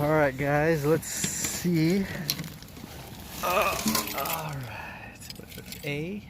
All right, guys, let's see. All right, A.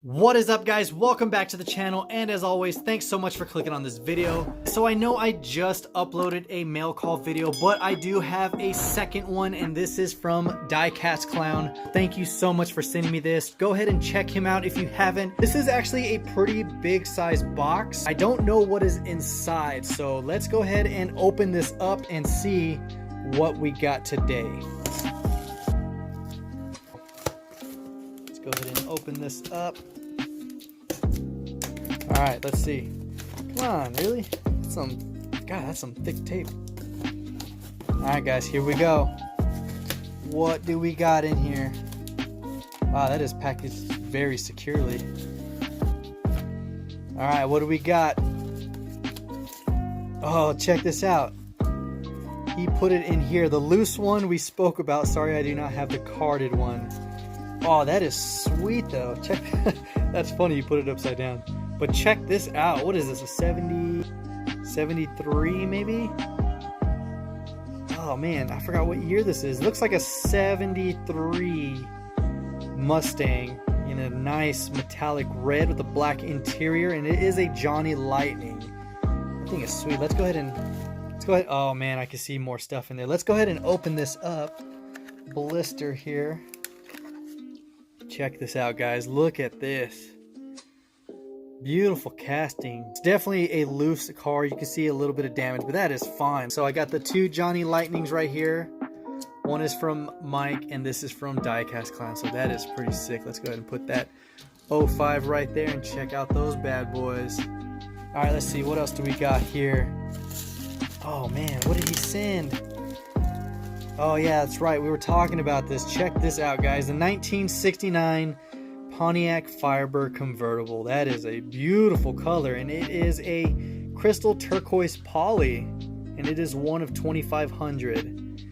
What is up, guys? Welcome back to the channel, and as always, thanks so much for clicking on this video. So I know I just uploaded a mail call video, but I do have a second one, and this is from Diecast Clown. Thank you so much for sending me this. Go ahead and check him out if you haven't. This is actually a pretty big size box. I don't know what is inside, so let's go ahead and open this up and see what we got today. Let's go ahead and open this up. All right, let's see. Come on, really? That's some thick tape. All right, guys, here we go. What do we got in here? Wow, that is packaged very securely. All right, what do we got? Oh, check this out. He put it in here. The loose one we spoke about. Sorry, I do not have the carded one. Oh, that is sweet, though. Check. That's funny, you put it upside down. But check this out. What is this, a 73 maybe? Oh man, I forgot what year this is. It looks like a 73 Mustang in a nice metallic red with a black interior, and it is a Johnny Lightning. I think it's sweet. Let's go ahead. Oh man, I can see more stuff in there. Let's go ahead and open this up. Blister here. Check this out, guys. Look at this. Beautiful casting. It's definitely a loose car. You can see a little bit of damage, but that is fine. So I got the two Johnny Lightnings right here. One is from Mike, and this is from Diecast Clown. So that is pretty sick. Let's go ahead and put that 05 right there and check out those bad boys. All right, let's see. What else do we got here? Oh, man. What did he send? Oh, yeah, that's right. We were talking about this. Check this out, guys. The 1969 Pontiac Firebird convertible. That is a beautiful color, and it is a crystal turquoise poly, and it is one of 2,500.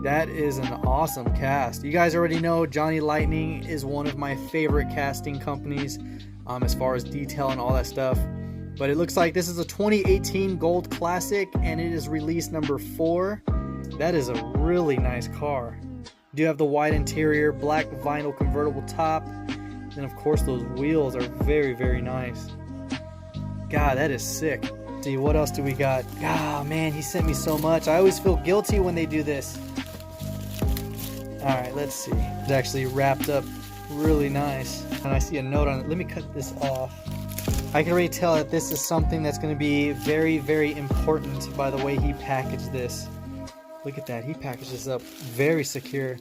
That is an awesome cast. You guys already know Johnny Lightning is one of my favorite casting companies as far as detail and all that stuff. But it looks like this is a 2018 Gold Classic, and it is release number 4. That is a really nice car. You do have the white interior, black vinyl convertible top. And of course those wheels are very, very nice. God, that is sick. Let's see, what else do we got? Oh man, he sent me so much. I always feel guilty when they do this. Alright, let's see. It's actually wrapped up really nice. And I see a note on it. Let me cut this off. I can already tell that this is something that's going to be very, very important by the way he packaged this. Look at that. He packaged this up very secure.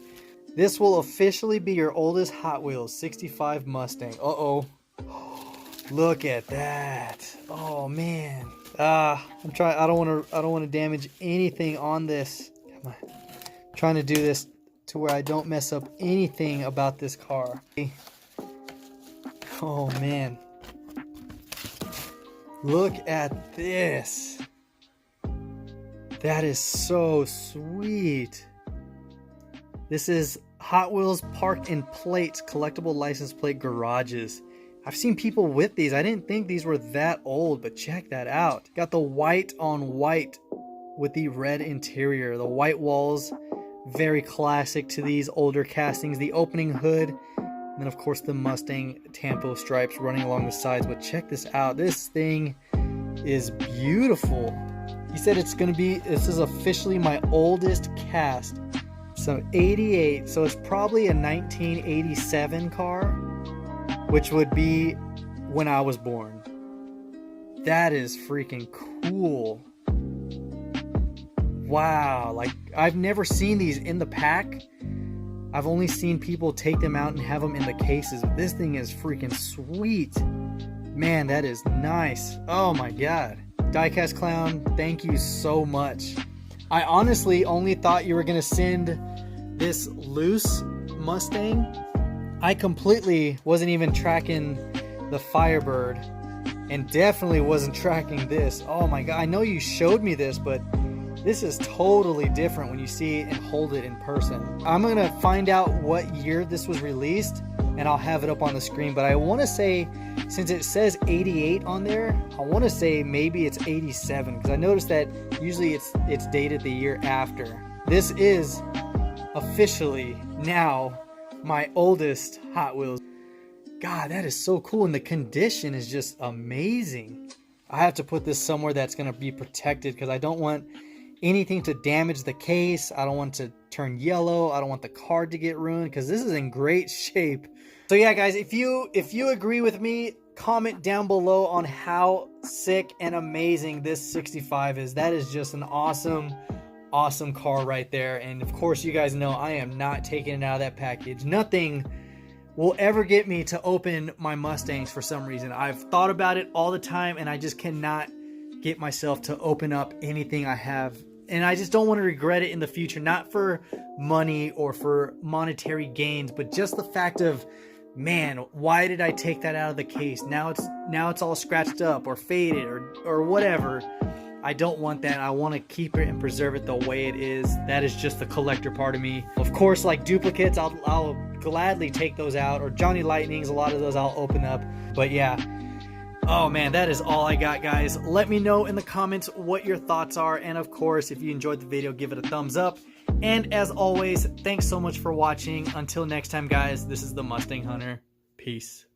This will officially be your oldest Hot Wheels 65 Mustang. Uh-oh. Look at that. Oh man. I don't want to damage anything on this. Come on. I'm trying to do this to where I don't mess up anything about this car. Oh man. Look at this. That is so sweet. This is Hot Wheels Park and Plates collectible license plate garages. I've seen people with these. I didn't think these were that old, but check that out. Got the white on white with the red interior. The white walls, very classic to these older castings. The opening hood, and then of course the Mustang Tampo stripes running along the sides. But check this out. This thing is beautiful. He said this is officially my oldest cast. So 88, so it's probably a 1987 car, which would be when I was born. That is freaking cool. Wow, like I've never seen these in the pack. I've only seen people take them out and have them in the cases. But this thing is freaking sweet. Man, that is nice. Oh my God. Diecast Clown, thank you so much. I honestly only thought you were going to send this loose Mustang. I completely wasn't even tracking the Firebird, and definitely wasn't tracking this. Oh my God, I know you showed me this, but This is totally different when you see it and hold it in person. I'm gonna find out what year this was released and I'll have it up on the screen, but I want to say, since it says 88 on there, I want to say maybe it's 87, because I noticed that usually it's dated the year after. This is officially now my oldest Hot Wheels. God, that is so cool, and the condition is just amazing. I have to put this somewhere that's going to be protected, because I don't want anything to damage the case. I don't want it to turn yellow. I don't want the card to get ruined, because this is in great shape. So yeah, guys, if you agree with me, comment down below on how sick and amazing this 65 is. That is just an awesome car right there. And of course, you guys know I am not taking it out of that package. Nothing will ever get me to open my Mustangs for some reason. I've thought about it all the time, and I just cannot get myself to open up anything I have. And I just don't want to regret it in the future, not for money or for monetary gains, but just the fact of, man, why did I take that out of the case? Now it's all scratched up or faded or whatever. I don't want that. I want to keep it and preserve it the way it is. That is just the collector part of me. Of course, like duplicates, I'll gladly take those out, or Johnny Lightnings, a lot of those I'll open up. But yeah, oh man, that is all I got, guys. Let me know in the comments what your thoughts are, and of course, if you enjoyed the video, give it a thumbs up. And as always, thanks so much for watching. Until next time, guys, this is the Mustang Hunter. Peace.